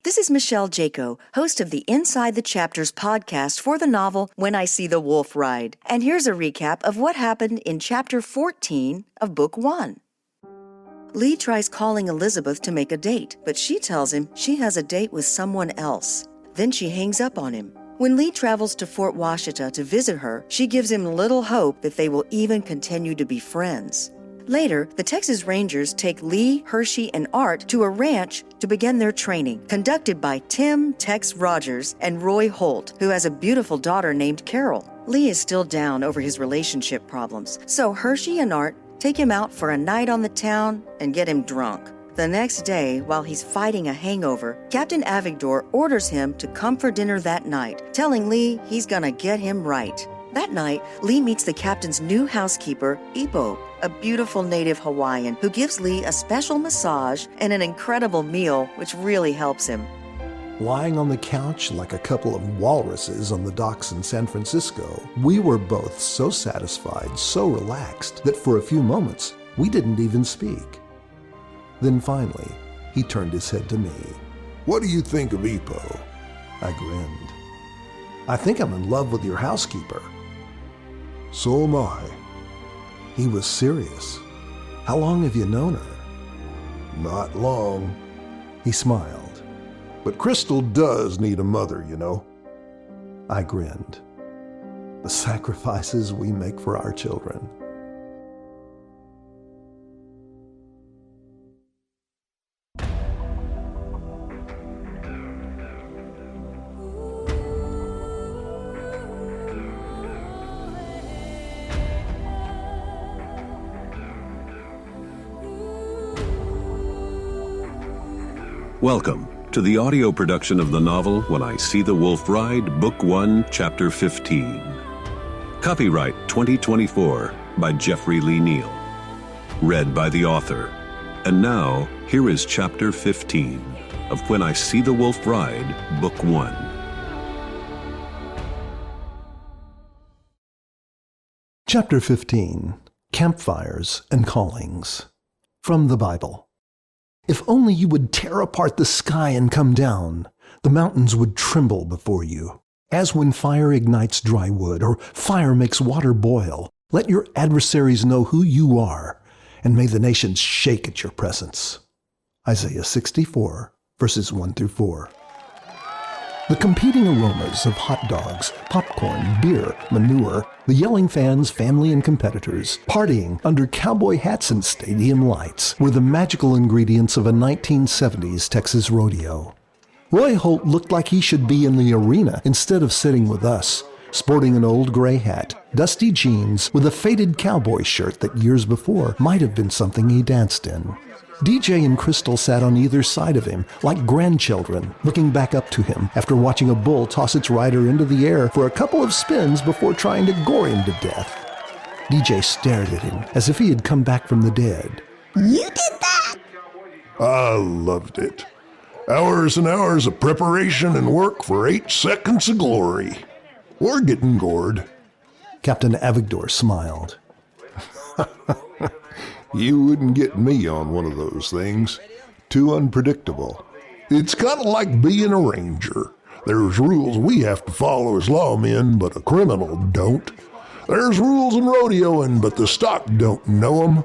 This is Michele Jaco, host of the Inside the Chapters podcast for the novel When I See the Wolf Ride. And here's a recap of what happened in Chapter 14 of Book 1. Lee tries calling Elizabeth to make a date, but she tells him she has a date with someone else. Then she hangs up on him. When Lee travels to Fort Washita to visit her, she gives him little hope that they will even continue to be friends. Later, the Texas Rangers take Lee, Hershey, and Art to a ranch to begin their training, conducted by Tim Tex Rogers and Roy Holt, who has a beautiful daughter named Carol. Lee is still down over his relationship problems, so Hershey and Art take him out for a night on the town and get him drunk. The next day, while he's fighting a hangover, Captain Avigdor orders him to come for dinner that night, telling Lee he's gonna get him right. That night, Lee meets the captain's new housekeeper, Ipo, a beautiful native Hawaiian who gives Lee a special massage and an incredible meal, which really helps him. Lying on the couch like a couple of walruses on the docks in San Francisco, we were both so satisfied, so relaxed, that for a few moments, we didn't even speak. Then finally, he turned his head to me. "What do you think of Ipo?" I grinned. "I think I'm in love with your housekeeper." "So am I." He was serious. "How long have you known her?" "Not long." He smiled. "But Crystal does need a mother, you know." I grinned. The sacrifices we make for our children. Welcome to the audio production of the novel When I See the Wolf Ride, Book 1, Chapter 15. Copyright 2024 by Jeffrey Lee Neal. Read by the author. And now, here is Chapter 15 of When I See the Wolf Ride, Book 1. Chapter 15, Campfires and Callings. From the Bible. If only you would tear apart the sky and come down, the mountains would tremble before you. As when fire ignites dry wood, or fire makes water boil, let your adversaries know who you are, and may the nations shake at your presence. Isaiah 64, verses 1 through 4. The competing aromas of hot dogs, popcorn, beer, manure, the yelling fans, family and competitors, partying under cowboy hats and stadium lights were the magical ingredients of a 1970s Texas rodeo. Roy Holt looked like he should be in the arena instead of sitting with us, sporting an old gray hat, dusty jeans, with a faded cowboy shirt that years before might have been something he danced in. DJ and Crystal sat on either side of him, like grandchildren, looking back up to him after watching a bull toss its rider into the air for a couple of spins before trying to gore him to death. DJ stared at him as if he had come back from the dead. "You did that?" I loved it. Hours and hours of preparation and work for 8 seconds of glory. Or getting gored. Captain Avigdor smiled. You wouldn't get me on one of those things. Too unpredictable. It's kind of like being a ranger. There's rules we have to follow as lawmen, but a criminal don't. There's rules in rodeoing, but the stock don't know 'em.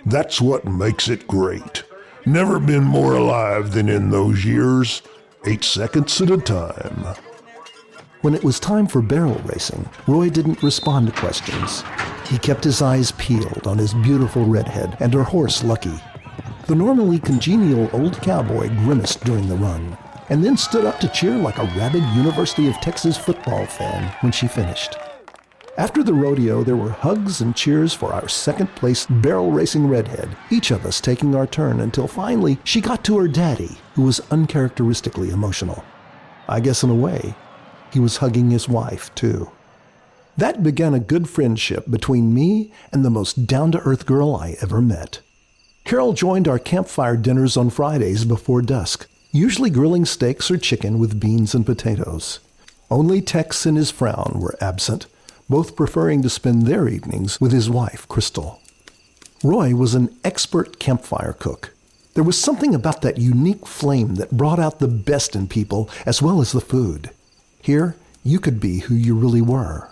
That's what makes it great. Never been more alive than in those years. 8 seconds at a time. When it was time for barrel racing, Roy didn't respond to questions. He kept his eyes peeled on his beautiful redhead and her horse Lucky. The normally congenial old cowboy grimaced during the run, and then stood up to cheer like a rabid University of Texas football fan when she finished. After the rodeo, there were hugs and cheers for our second-place barrel racing redhead, each of us taking our turn until finally she got to her daddy, who was uncharacteristically emotional. I guess in a way, he was hugging his wife, too. That began a good friendship between me and the most down-to-earth girl I ever met. Carol joined our campfire dinners on Fridays before dusk, usually grilling steaks or chicken with beans and potatoes. Only Tex and his frown were absent, both preferring to spend their evenings with his wife, Crystal. Roy was an expert campfire cook. There was something about that unique flame that brought out the best in people as well as the food. Here, you could be who you really were.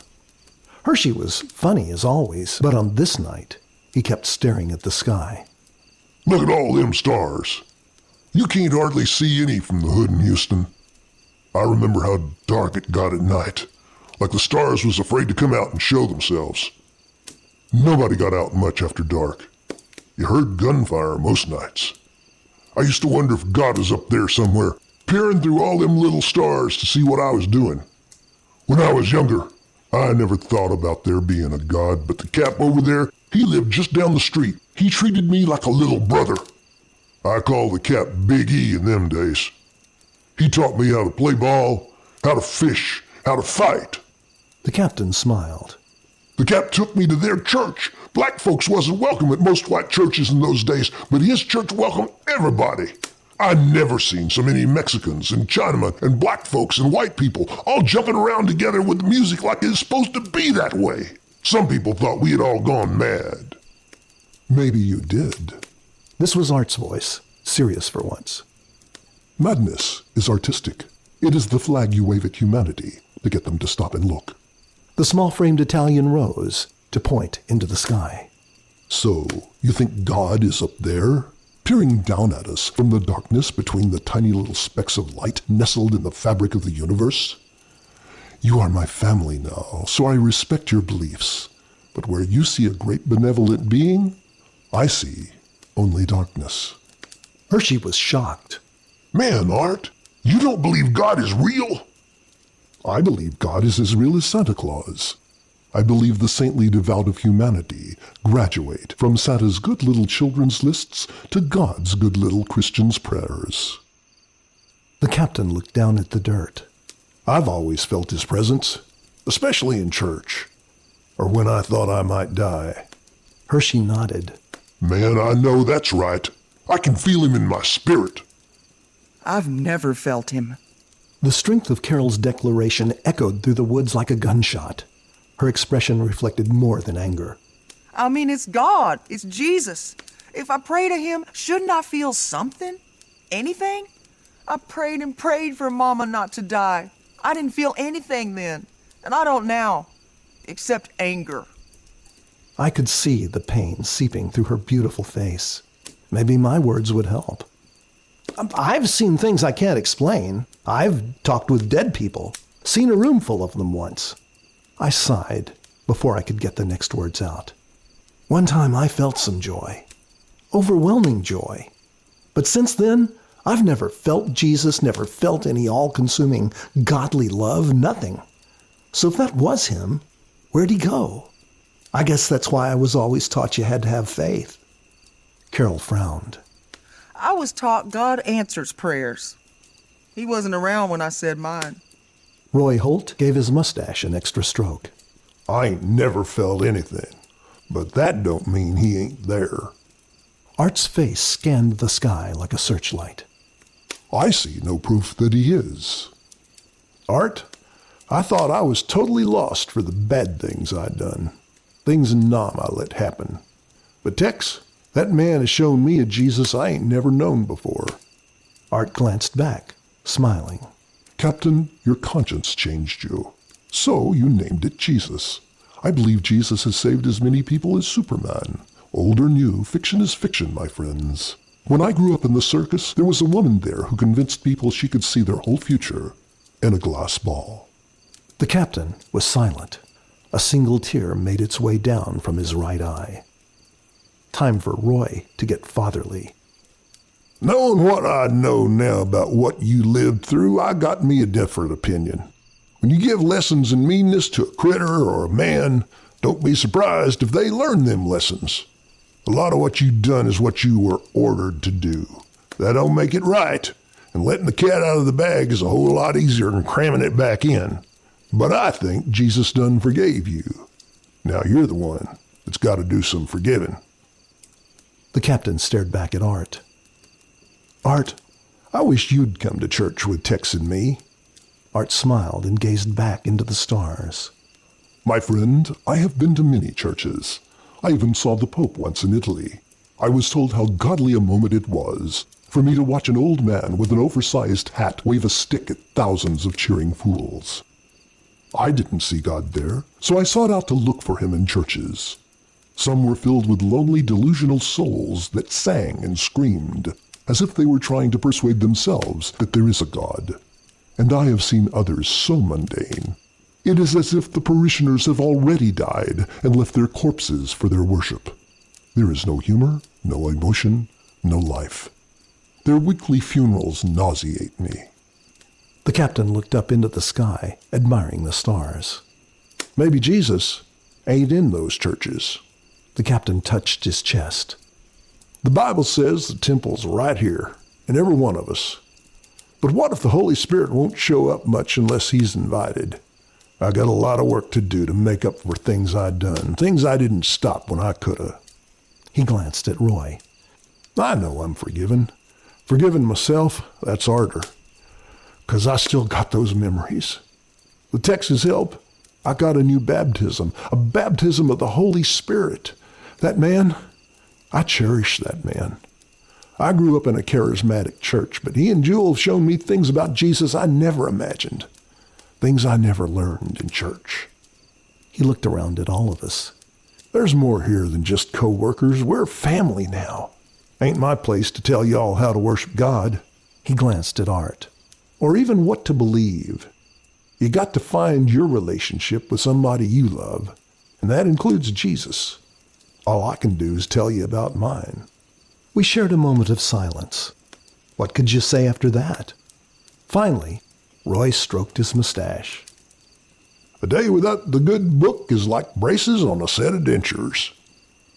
Hershey was funny as always, but on this night, he kept staring at the sky. Look at all them stars. You can't hardly see any from the hood in Houston. I remember how dark it got at night, like the stars was afraid to come out and show themselves. Nobody got out much after dark. You heard gunfire most nights. I used to wonder if God was up there somewhere, peering through all them little stars to see what I was doing. When I was younger, I never thought about there being a God, but the Cap over there, he lived just down the street. He treated me like a little brother. I called the Cap Big E in them days. He taught me how to play ball, how to fish, how to fight. The captain smiled. The Cap took me to their church. Black folks wasn't welcome at most white churches in those days, but his church welcomed everybody. I never seen so many Mexicans and Chinamen and black folks and white people all jumping around together with the music like it's supposed to be that way. Some people thought we had all gone mad. Maybe you did. This was Art's voice, serious for once. Madness is artistic. It is the flag you wave at humanity to get them to stop and look. The small-framed Italian rose to point into the sky. So, you think God is up there, peering down at us from the darkness between the tiny little specks of light nestled in the fabric of the universe? You are my family now, so I respect your beliefs. But where you see a great benevolent being, I see only darkness. Hershey was shocked. Man, Art, you don't believe God is real? I believe God is as real as Santa Claus. I believe the saintly devout of humanity graduate from Santa's good little children's lists to God's good little Christian's prayers. The captain looked down at the dirt. I've always felt his presence, especially in church, or when I thought I might die. Hershey nodded. Man, I know that's right. I can feel him in my spirit. I've never felt him. The strength of Carol's declaration echoed through the woods like a gunshot. Her expression reflected more than anger. I mean, it's God. It's Jesus. If I pray to him, shouldn't I feel something? Anything? I prayed and prayed for Mama not to die. I didn't feel anything then, and I don't now, except anger. I could see the pain seeping through her beautiful face. Maybe my words would help. I've seen things I can't explain. I've talked with dead people, seen a room full of them once. I sighed before I could get the next words out. One time I felt some joy, overwhelming joy. But since then, I've never felt Jesus, never felt any all-consuming godly love, nothing. So if that was him, where'd he go? I guess that's why I was always taught you had to have faith. Carol frowned. I was taught God answers prayers. He wasn't around when I said mine. Roy Holt gave his mustache an extra stroke. I ain't never felt anything, but that don't mean he ain't there. Art's face scanned the sky like a searchlight. I see no proof that he is. Art, I thought I was totally lost for the bad things I'd done. Things in Nam I let happen. But Tex, that man has shown me a Jesus I ain't never known before. Art glanced back, smiling. Captain, your conscience changed you. So you named it Jesus. I believe Jesus has saved as many people as Superman. Old or new, fiction is fiction, my friends. When I grew up in the circus, there was a woman there who convinced people she could see their whole future in a glass ball. The captain was silent. A single tear made its way down from his right eye. Time for Roy to get fatherly. Knowing what I know now about what you lived through, I got me a different opinion. When you give lessons in meanness to a critter or a man, don't be surprised if they learn them lessons. A lot of what you done is what you were ordered to do. That don't make it right, and letting the cat out of the bag is a whole lot easier than cramming it back in. But I think Jesus done forgave you. Now you're the one that's got to do some forgiving. The captain stared back at Art. Art, I wish you'd come to church with Tex and me. Art smiled and gazed back into the stars. My friend, I have been to many churches. I even saw the Pope once in Italy. I was told how godly a moment it was for me to watch an old man with an oversized hat wave a stick at thousands of cheering fools. I didn't see God there, so I sought out to look for him in churches. Some were filled with lonely, delusional souls that sang and screamed, as if they were trying to persuade themselves that there is a God. And I have seen others so mundane. It is as if the parishioners have already died and left their corpses for their worship. There is no humor, no emotion, no life. Their weekly funerals nauseate me. The captain looked up into the sky, admiring the stars. Maybe Jesus ain't in those churches. The captain touched his chest. The Bible says the temple's right here, in every one of us. But what if the Holy Spirit won't show up much unless he's invited? I got a lot of work to do to make up for things I'd done, things I didn't stop when I coulda. He glanced at Roy. I know I'm forgiven. Forgiving myself, that's harder. 'Cause I still got those memories. With Texas help, I got a new baptism, a baptism of the Holy Spirit. That man, I cherish that man. I grew up in a charismatic church, but he and Jewel have shown me things about Jesus I never imagined. Things I never learned in church. He looked around at all of us. There's more here than just co-workers. We're family now. Ain't my place to tell y'all how to worship God. He glanced at Art. Or even what to believe. You got to find your relationship with somebody you love, and that includes Jesus. All I can do is tell you about mine. We shared a moment of silence. What could you say after that? Finally, Roy stroked his mustache. A day without the good book is like braces on a set of dentures.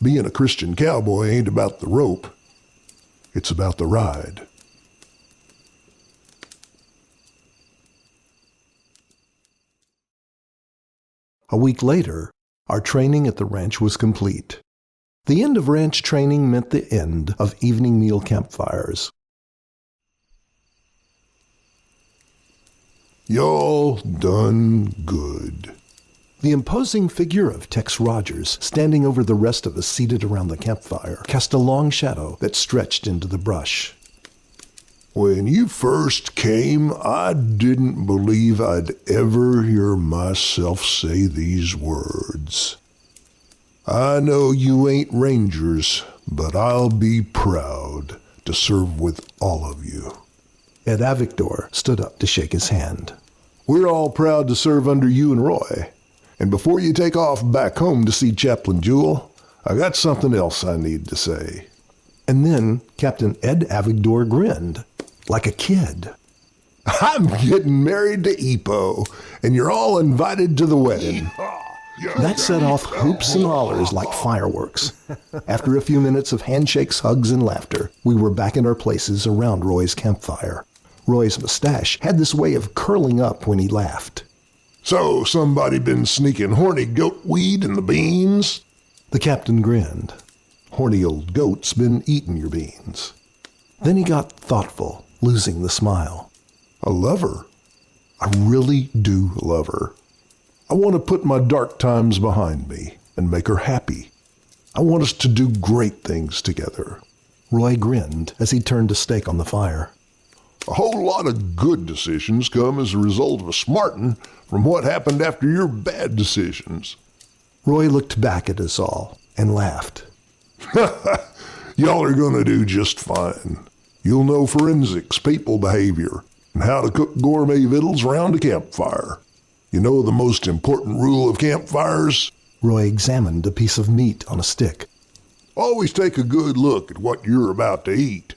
Being a Christian cowboy ain't about the rope. It's about the ride. A week later, our training at the ranch was complete. The end of ranch training meant the end of evening meal campfires. Y'all done good. The imposing figure of Tex Rogers, standing over the rest of us seated around the campfire, cast a long shadow that stretched into the brush. When you first came, I didn't believe I'd ever hear myself say these words. I know you ain't Rangers, but I'll be proud to serve with all of you. Ed Avigdor stood up to shake his hand. We're all proud to serve under you and Roy. And before you take off back home to see Chaplain Jewel, I got something else I need to say. And then Captain Ed Avigdor grinned, like a kid. I'm getting married to Epo, and you're all invited to the wedding. That set off hoops and hollers like fireworks. After a few minutes of handshakes, hugs, and laughter, we were back in our places around Roy's campfire. Roy's mustache had this way of curling up when he laughed. So somebody been sneaking horny goat weed in the beans? The captain grinned. Horny old goat's been eating your beans. Then he got thoughtful, losing the smile. I love her. I really do love her. I want to put my dark times behind me and make her happy. I want us to do great things together. Roy grinned as he turned a steak on the fire. A whole lot of good decisions come as a result of a smarting from what happened after your bad decisions. Roy looked back at us all and laughed. Y'all are going to do just fine. You'll know forensics, people behavior, and how to cook gourmet victuals around a campfire. You know the most important rule of campfires? Roy examined a piece of meat on a stick. Always take a good look at what you're about to eat.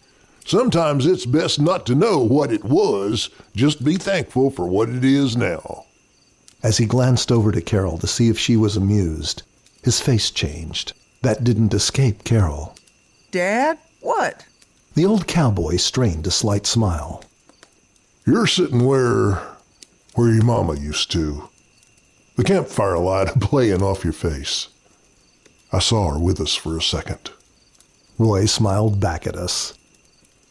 Sometimes it's best not to know what it was, just be thankful for what it is now. As he glanced over to Carol to see if she was amused, his face changed. That didn't escape Carol. Dad, what? The old cowboy strained a slight smile. You're sitting where your mama used to. The campfire light playing off your face. I saw her with us for a second. Roy smiled back at us.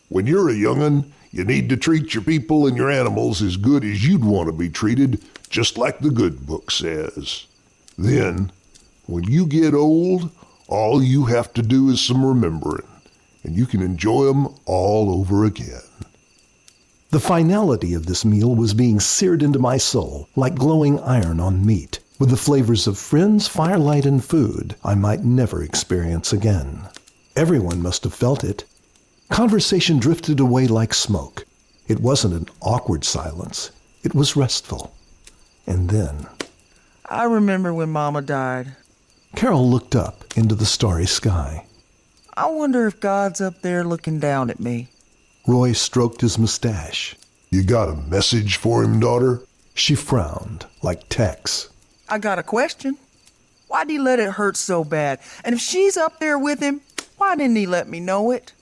When you're a young'un, you need to treat your people and your animals as good as you'd want to be treated, just like the good book says. Then, when you get old, All you have to do is some remembering, and you can enjoy them all over again. The finality of this meal was being seared into my soul like glowing iron on meat, with the flavors of friends, firelight, and food I might never experience again. Everyone must have felt it. Conversation drifted away like smoke. It wasn't an awkward silence. It was restful. And then... I remember when Mama died. Carol looked up into the starry sky. I wonder if God's up there looking down at me. Roy stroked his mustache. You got a message for him, daughter? She frowned, like Tex. I got a question. Why'd he let it hurt so bad? And if she's up there with him, why didn't he let me know it?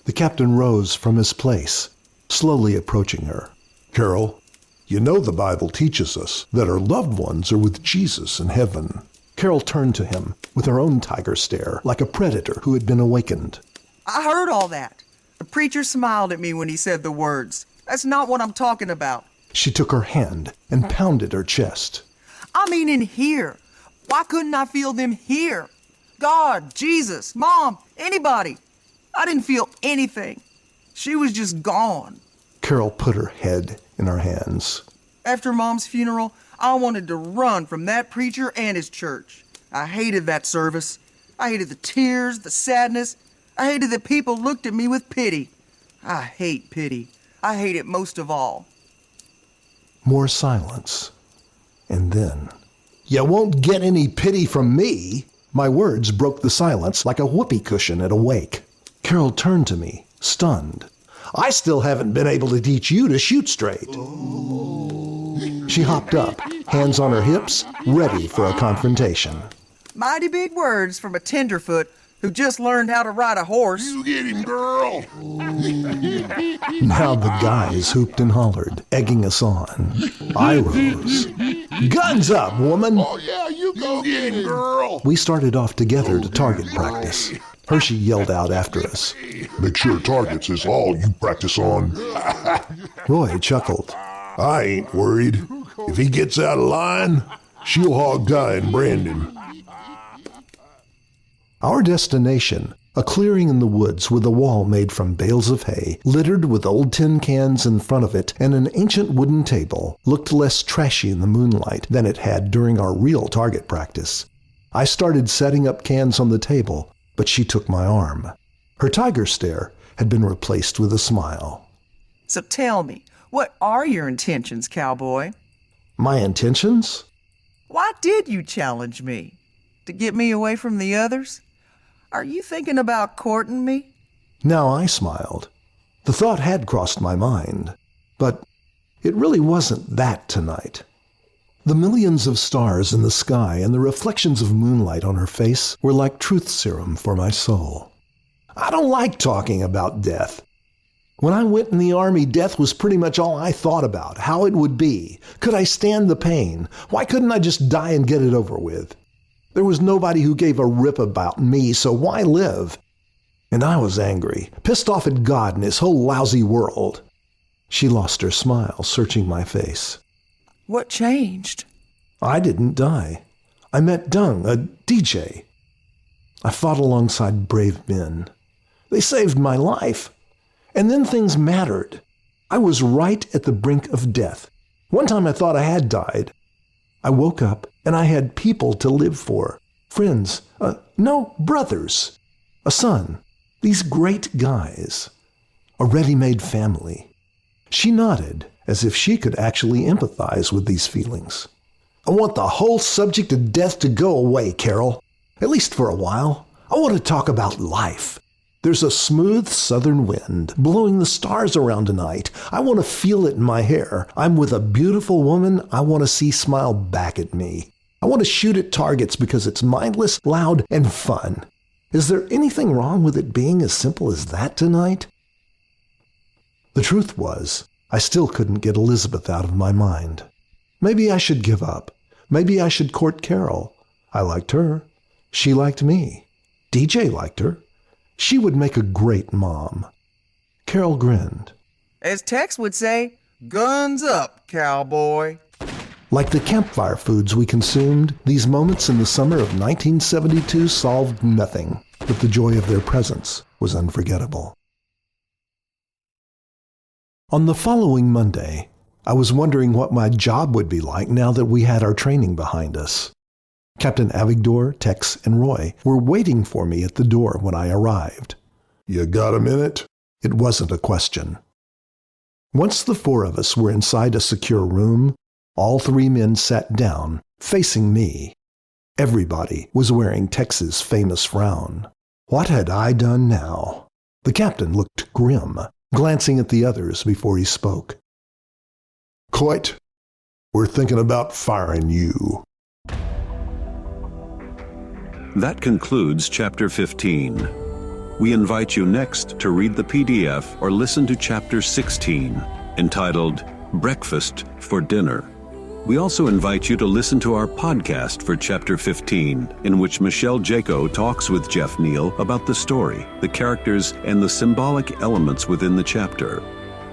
The captain rose from his place, slowly approaching her. Carol, you know the Bible teaches us that our loved ones are with Jesus in heaven. Carol turned to him with her own tiger stare, like a predator who had been awakened. I heard all that. The preacher smiled at me when he said the words. That's not what I'm talking about. She took her hand and pounded her chest. I mean in here. Why couldn't I feel them here? God, Jesus, Mom, anybody. I didn't feel anything. She was just gone. Carol put her head in her hands. After Mom's funeral, I wanted to run from that preacher and his church. I hated that service. I hated the tears, the sadness. I hated that people looked at me with pity. I hate pity. I hate it most of all. More silence. And then, "You won't get any pity from me." My words broke the silence like a whoopee cushion at a wake. Carol turned to me, stunned. "I still haven't been able to teach you to shoot straight." She hopped up, hands on her hips, ready for a confrontation. Mighty big words from a tenderfoot who just learned how to ride a horse. You get him, girl! Now the guys hooped and hollered, egging us on. I rose. "Guns up, woman!" Oh yeah, you go get him, girl! We started off together to target practice. Hershey yelled out after us. Make sure targets is all you practice on. Roy chuckled. I ain't worried. If he gets out of line, she'll hog tie and brand him. Our destination, a clearing in the woods with a wall made from bales of hay, littered with old tin cans in front of it and an ancient wooden table, looked less trashy in the moonlight than it had during our real target practice. I started setting up cans on the table, but she took my arm. Her tiger stare had been replaced with a smile. So tell me, what are your intentions, cowboy? My intentions? Why did you challenge me? To get me away from the others? Are you thinking about courting me? Now I smiled. The thought had crossed my mind, but it really wasn't that tonight. The millions of stars in the sky and the reflections of moonlight on her face were like truth serum for my soul. I don't like talking about death. When I went in the army, death was pretty much all I thought about, how it would be. Could I stand the pain? Why couldn't I just die and get it over with? There was nobody who gave a rip about me, so why live? And I was angry, pissed off at God and his whole lousy world. She lost her smile, searching my face. What changed? I didn't die. I met Dung, a DJ. I fought alongside brave men. They saved my life. And then things mattered. I was right at the brink of death. One time I thought I had died. I woke up and I had people to live for. Friends, brothers. A son. These great guys. A ready-made family. She nodded, as if she could actually empathize with these feelings. I want the whole subject of death to go away, Carol. At least for a while. I want to talk about life. There's a smooth southern wind blowing the stars around tonight. I want to feel it in my hair. I'm with a beautiful woman I want to see smile back at me. I want to shoot at targets because it's mindless, loud, and fun. Is there anything wrong with it being as simple as that tonight? The truth was, I still couldn't get Elizabeth out of my mind. Maybe I should give up. Maybe I should court Carol. I liked her. She liked me. DJ liked her. She would make a great mom. Carol grinned. As Tex would say, guns up, cowboy. Like the campfire foods we consumed, these moments in the summer of 1972 solved nothing, but the joy of their presence was unforgettable. On the following Monday, I was wondering what my job would be like now that we had our training behind us. Captain Avigdor, Tex, and Roy were waiting for me at the door when I arrived. You got a minute? It wasn't a question. Once the four of us were inside a secure room, all three men sat down, facing me. Everybody was wearing Tex's famous frown. What had I done now? The captain looked grim, glancing at the others before he spoke. Coit, we're thinking about firing you. That concludes Chapter 15. We invite you next to read the PDF or listen to Chapter 16, entitled Breakfast for Dinner. We also invite you to listen to our podcast for Chapter 15, in which Michele Jaco talks with Jeff Neal about the story, the characters, and the symbolic elements within the chapter.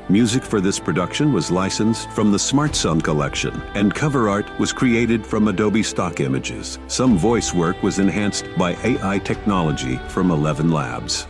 Music for this production was licensed from the Smart Sun collection, and cover art was created from Adobe stock images. Some voice work was enhanced by AI technology from 11 Labs.